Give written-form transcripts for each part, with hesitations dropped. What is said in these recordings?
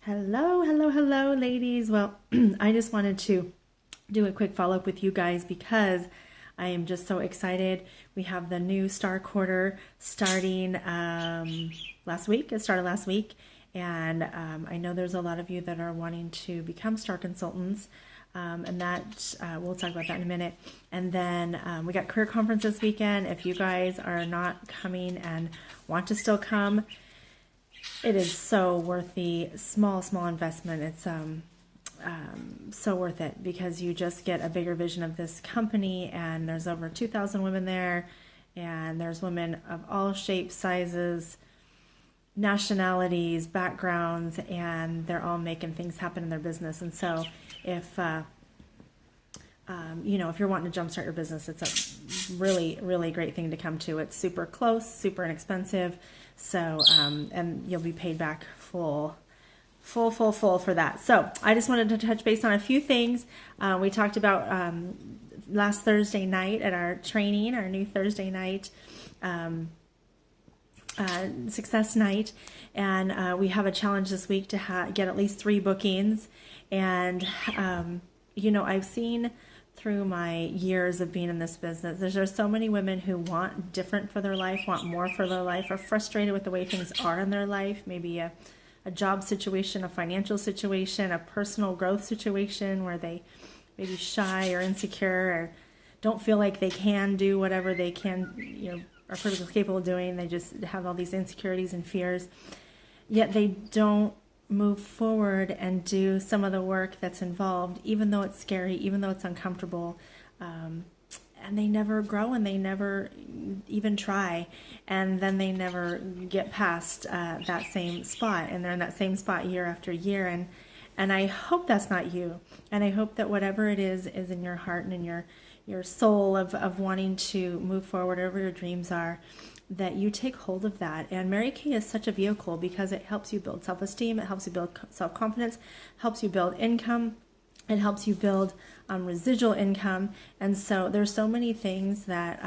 Hello, hello, hello, ladies. Well, I just wanted to do a quick follow up with you guys because I am just so excited. We have the new Star Quarter starting last week. It started last week, and I know there's a lot of you that are wanting to become Star Consultants. And that we'll talk about that in a minute. And then we got career conference this weekend. If you guys are not coming and want to still come, it is so worth the small investment. It's so worth it because you just get a bigger vision of this company, and there's over 2,000 women there, and there's women of all shapes, sizes, nationalities, backgrounds, and they're all making things happen in their business. And so if if you're wanting to jumpstart your business, it's a really, really great thing to come to. It's super close, super inexpensive. So, and you'll be paid back full for that. So I just wanted to touch base on a few things. We talked about last Thursday night at our training, our new Thursday night success night, and we have a challenge this week to get at least 3 bookings. And I've seen through my years of being in this business, there's so many women who want different for their life, want more for their life, are frustrated with the way things are in their life, maybe a job situation, a financial situation, a personal growth situation where they maybe shy or insecure or don't feel like they can do whatever they can, are perfectly capable of doing. They just have all these insecurities and fears, yet they don't move forward and do some of the work that's involved, even though it's scary, even though it's uncomfortable, and they never grow, and they never even try, and then they never get past that same spot, and they're in that same spot year after year. And I hope that's not you, and I hope that whatever it is in your heart and in your soul of wanting to move forward, whatever your dreams are, that you take hold of that. And Mary Kay is such a vehicle because it helps you build self-esteem, it helps you build self-confidence, helps you build income, it helps you build residual income. And so there's so many things that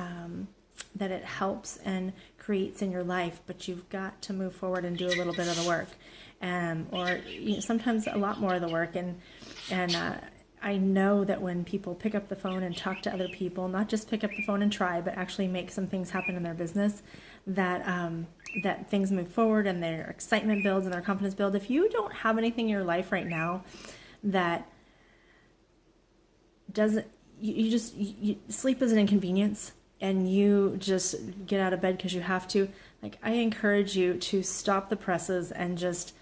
that it helps and creates in your life, but you've got to move forward and do a little bit of the work, or sometimes a lot more of the work. And I know that when people pick up the phone and talk to other people, not just pick up the phone and try, but actually make some things happen in their business, that that things move forward and their excitement builds and their confidence builds. If you don't have anything in your life right now that doesn't, you sleep is an inconvenience, and you just get out of bed because you have to, like, I encourage you to stop the presses and just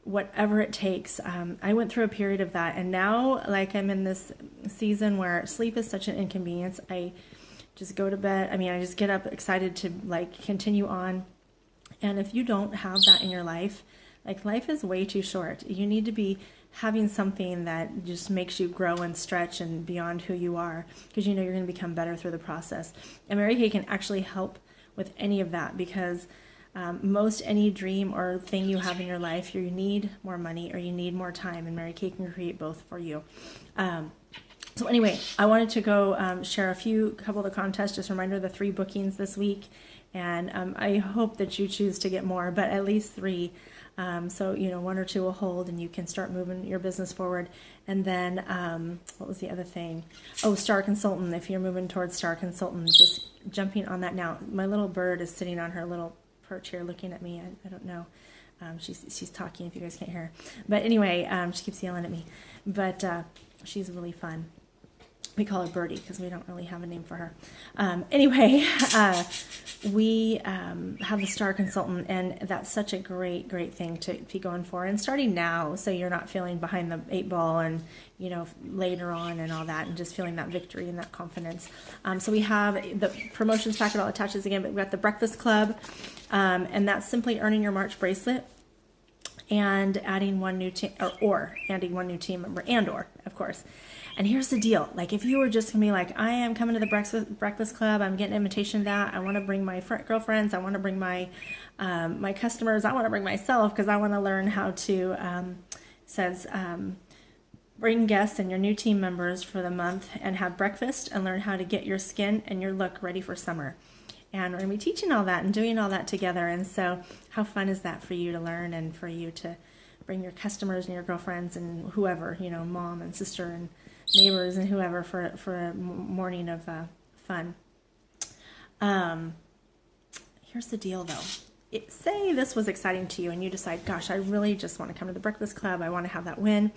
whatever it takes. I went through a period of that, and now, like, I'm in this season where sleep is such an inconvenience. I just go to bed. I just get up excited to, like, continue on. And if you don't have that in your life, like, life is way too short. You need to be having something that just makes you grow and stretch and beyond who you are, because you're going to become better through the process. And Mary Kay can actually help with any of that, because most any dream or thing you have in your life, you need more money or you need more time, and Mary Kay can create both for you. So anyway, I wanted to go share a couple of the contests. Just a reminder, the 3 bookings this week, and I hope that you choose to get more, but at least 3. So 1 or 2 will hold, and you can start moving your business forward. And then what was the other thing? Oh, Star Consultant. If you're moving towards Star Consultant, just jumping on that now. My little bird is sitting on her little perch here looking at me. I don't know. She's talking, if you guys can't hear her. But anyway, she keeps yelling at me. But she's really fun. We call her Birdie because we don't really have a name for her. Anyway, we have the Star Consultant, and that's such a great thing to be going for. And starting now, so you're not feeling behind the 8 ball and, later on and all that, and just feeling that victory and that confidence. So we have the promotions packet all attaches again, but we've got the Breakfast Club, and that's simply earning your March bracelet and adding one new team, or adding one new team member, or, of course. And here's the deal. Like, if you were just going to be like, I am coming to the Breakfast Club, I'm getting an invitation to that, I want to bring my girlfriends, I want to bring my my customers, I want to bring myself, because I want to learn how to, bring guests and your new team members for the month and have breakfast and learn how to get your skin and your look ready for summer. And we're going to be teaching all that and doing all that together. And so how fun is that for you to learn and for you to bring your customers and your girlfriends and whoever, mom and sister and neighbors and whoever for a morning of fun. Here's the deal though. Say this was exciting to you and you decide, gosh, I really just want to come to the Breakfast Club. I want to have that win.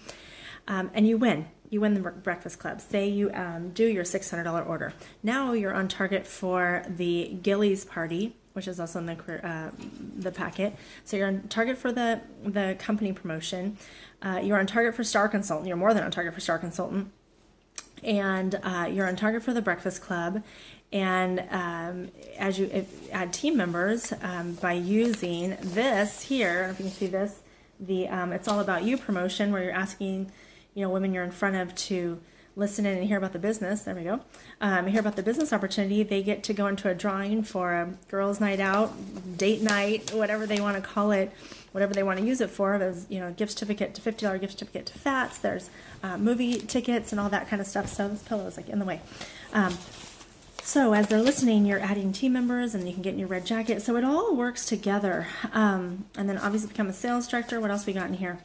And you win the Breakfast Club. Say you do your $600 order. Now you're on target for the Gillies party, which is also in the packet. So you're on target for the company promotion. You're on target for Star Consultant. You're more than on target for Star Consultant. And you're on target for the Breakfast Club. And as you add team members by using this here, I don't know if you can see this, the It's All About You promotion, where you're asking women you're in front of to listen in and hear about the business. There we go. Hear about the business opportunity. They get to go into a drawing for a girls' night out, date night, whatever they want to call it, whatever they want to use it for. There's gift certificate to $50 gift certificate to Fats. There's movie tickets and all that kind of stuff. So this pillow is like in the way. So as they're listening, you're adding team members and you can get in your red jacket. So it all works together. And then obviously become a sales director. What else we got in here?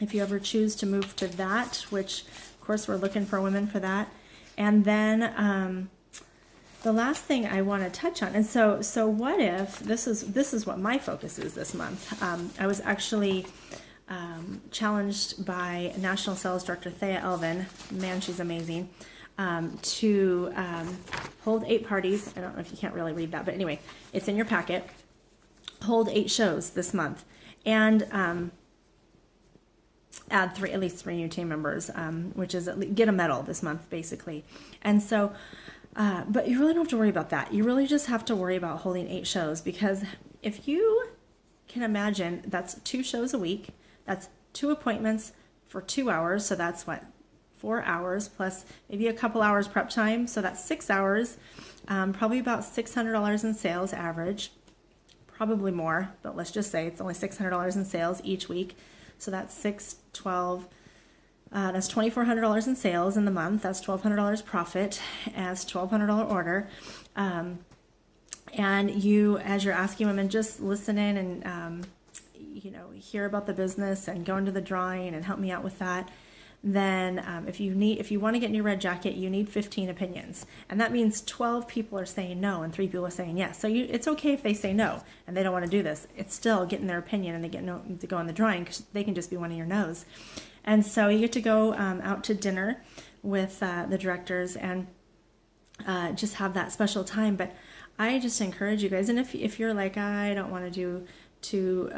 If you ever choose to move to that, which of course we're looking for women for that. And then the last thing I want to touch on, and so what if this is what my focus is this month. I was actually challenged by National Sales Director Thea Elvin. Man, she's amazing. To hold 8 parties. I don't know if you can't really read that, but anyway, it's in your packet. Hold 8 shows this month, and add at least 3 new team members, which is get a medal this month, basically. And so, but you really don't have to worry about that. You really just have to worry about holding 8 shows, because if you can imagine, that's 2 shows a week. That's 2 appointments for 2 hours. So that's what? 4 hours plus maybe a couple hours prep time. So that's 6 hours, probably about $600 in sales average, probably more, but let's just say it's only $600 in sales each week. So that's 6, 12, that's $2,400 in sales in the month. That's $1,200 profit as $1,200 order. And you, as you're asking women, just listen in and, hear about the business and go into the drawing and help me out with that. Then if you want to get in your red jacket, you need 15 opinions. And that means 12 people are saying no and 3 people are saying yes. So it's okay if they say no and they don't want to do this. It's still getting their opinion and they get to go in the drawing, because they can just be one of your no's. And so you get to go out to dinner with the directors and just have that special time. But I just encourage you guys, and if you're like, I don't want to do 2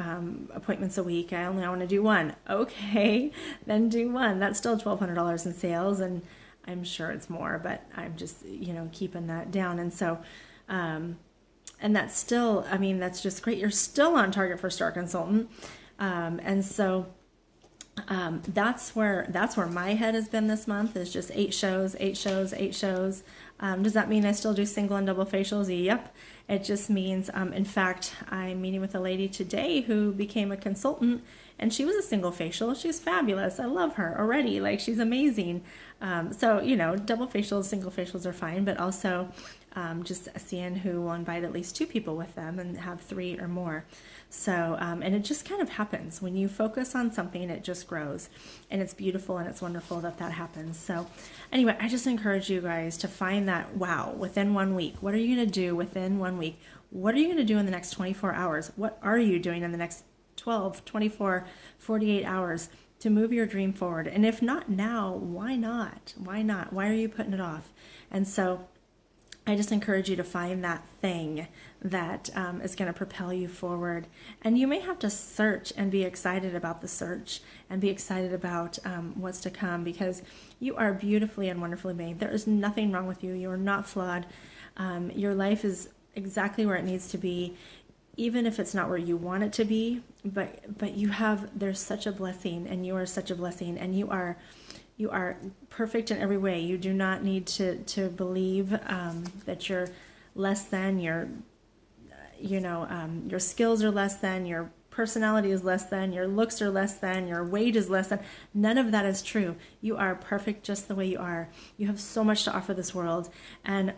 appointments a week, I only want to do 1. Okay, then do 1. That's still $1,200 in sales, and I'm sure it's more, but I'm just keeping that down. And so and that's still, that's just great. You're still on target for Star Consultant. And so that's where my head has been this month, is just 8 shows. Does that mean I still do single and double facials? Yep. It just means, in fact, I'm meeting with a lady today who became a consultant, and she was a single facial. She's fabulous. I love her already. Like, she's amazing. So, double facials, single facials are fine, but also just seeing who will invite at least 2 people with them and have 3 or more. So, and it just kind of happens. When you focus on something, it just grows. And it's beautiful and it's wonderful that happens. So anyway, I just encourage you guys to find that wow within 1 week. What are you going to do within 1 week? What are you going to do in the next 24 hours? What are you doing in the next 12, 24, 48 hours to move your dream forward? And if not now, why not? Why not? Why are you putting it off? And so I just encourage you to find that thing that is going to propel you forward. And you may have to search and be excited about the search and be excited about what's to come, because you are beautifully and wonderfully made. There is nothing wrong with you. You are not flawed. Your life is exactly where it needs to be, even if it's not where you want it to be. But there's such a blessing, and you are such a blessing, and you are perfect in every way. You do not need to believe that you're less than, your skills are less than, your personality is less than, your looks are less than, your weight is less than. None of that is true. You are perfect just the way you are. You have so much to offer this world. And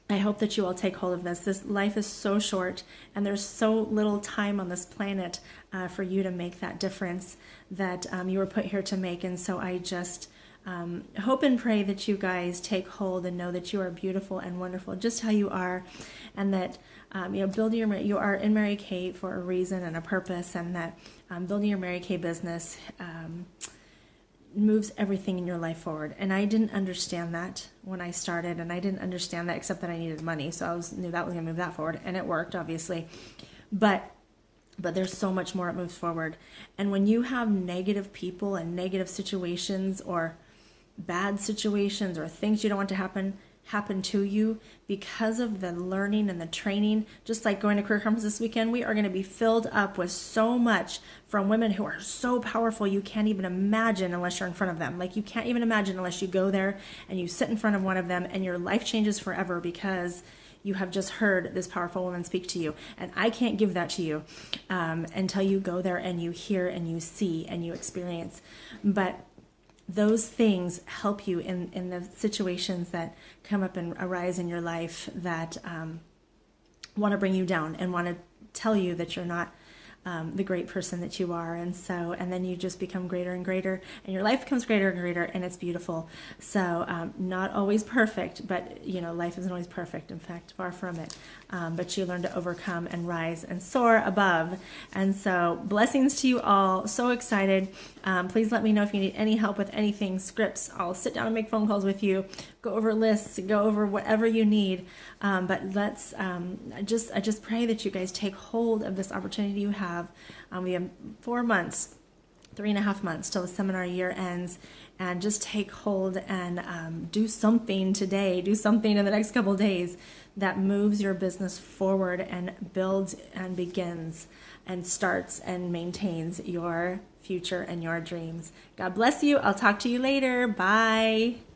I hope that you all take hold of this. This life is so short, and there's so little time on this planet for you to make that difference that you were put here to make. And so I just hope and pray that you guys take hold and know that you are beautiful and wonderful just how you are, and that you are in Mary Kay for a reason and a purpose, and that building your Mary Kay business moves everything in your life forward. And I didn't understand that when I started, and I didn't understand that except that I needed money. So knew that was going to move that forward, and it worked, obviously. But there's so much more it moves forward. And when you have negative people and negative situations or bad situations or things you don't want to happen to you, because of the learning and the training, just like going to career conference this weekend, we are going to be filled up with so much from women who are so powerful you can't even imagine unless you're in front of them. Like, you can't even imagine unless you go there and you sit in front of one of them, and your life changes forever because you have just heard this powerful woman speak to you. And I can't give that to you until you go there and you hear and you see and you experience. But those things help you in the situations that come up and arise in your life that want to bring you down and want to tell you that you're not the great person that you are. And then you just become greater and greater, and your life becomes greater and greater, and it's beautiful. So not always perfect, but life isn't always perfect. In fact, far from it. But you learn to overcome and rise and soar above. And so blessings to you all. So excited. Please let me know if you need any help with anything, scripts. I'll sit down and make phone calls with you, go over lists, go over whatever you need. But let's I just pray that you guys take hold of this opportunity you have. We have 4 months, 3.5 months till the seminar year ends, and just take hold and do something today, do something in the next couple of days that moves your business forward and builds and begins and starts and maintains your future and your dreams. God bless you. I'll talk to you later. Bye.